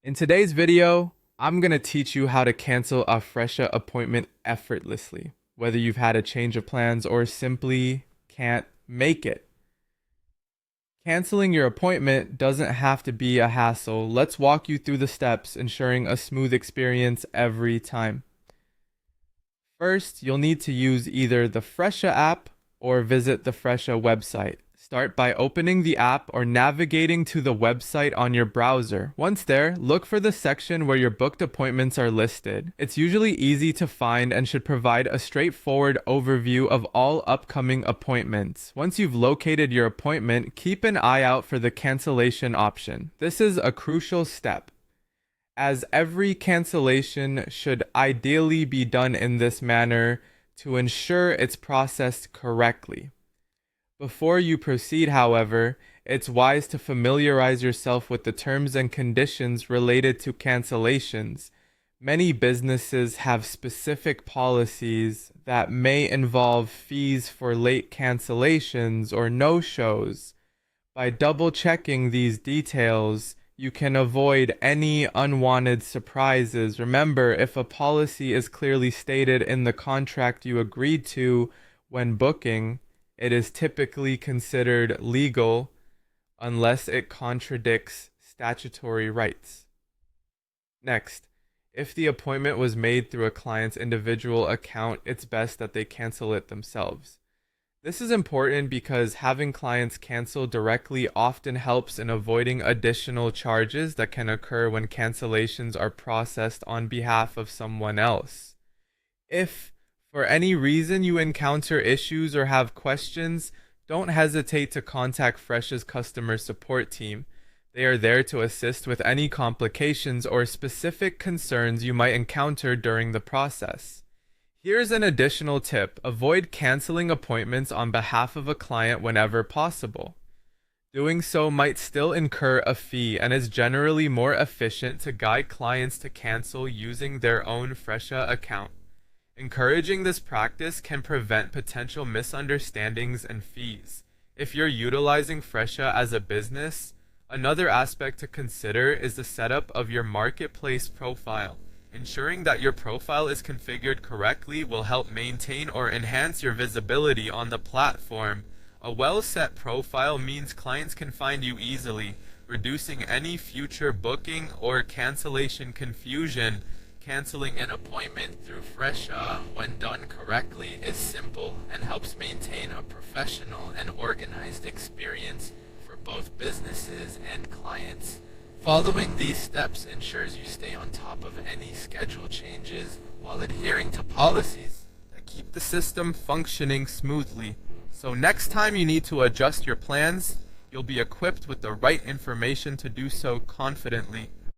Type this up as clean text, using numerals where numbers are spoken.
In today's video, I'm going to teach you how to cancel a Fresha appointment effortlessly, whether you've had a change of plans or simply can't make it. Canceling your appointment doesn't have to be a hassle. Let's walk you through the steps, ensuring a smooth experience every time. First, you'll need to use either the Fresha app or visit the Fresha website. Start by opening the app or navigating to the website on your browser. Once there, look for the section where your booked appointments are listed. It's usually easy to find and should provide a straightforward overview of all upcoming appointments. Once you've located your appointment, keep an eye out for the cancellation option. This is a crucial step, as every cancellation should ideally be done in this manner to ensure it's processed correctly. Before you proceed, however, it's wise to familiarize yourself with the terms and conditions related to cancellations. Many businesses have specific policies that may involve fees for late cancellations or no-shows. By double-checking these details, you can avoid any unwanted surprises. Remember, if a policy is clearly stated in the contract you agreed to when booking, it is typically considered legal unless it contradicts statutory rights. Next, if the appointment was made through a client's individual account, it's best that they cancel it themselves. This is important because having clients cancel directly often helps in avoiding additional charges that can occur when cancellations are processed on behalf of someone else. If for any reason you encounter issues or have questions, don't hesitate to contact Fresha's customer support team. They are there to assist with any complications or specific concerns you might encounter during the process. Here's an additional tip: avoid canceling appointments on behalf of a client whenever possible. Doing so might still incur a fee and is generally more efficient to guide clients to cancel using their own Fresha account. Encouraging this practice can prevent potential misunderstandings and fees. If you're utilizing Fresha as a business, another aspect to consider is the setup of your marketplace profile. Ensuring that your profile is configured correctly will help maintain or enhance your visibility on the platform. A well-set profile means clients can find you easily, reducing any future booking or cancellation confusion. Canceling an appointment through Fresha, when done correctly, is simple and helps maintain a professional and organized experience for both businesses and clients. Following these steps ensures you stay on top of any schedule changes while adhering to policies that keep the system functioning smoothly. So next time you need to adjust your plans, you'll be equipped with the right information to do so confidently.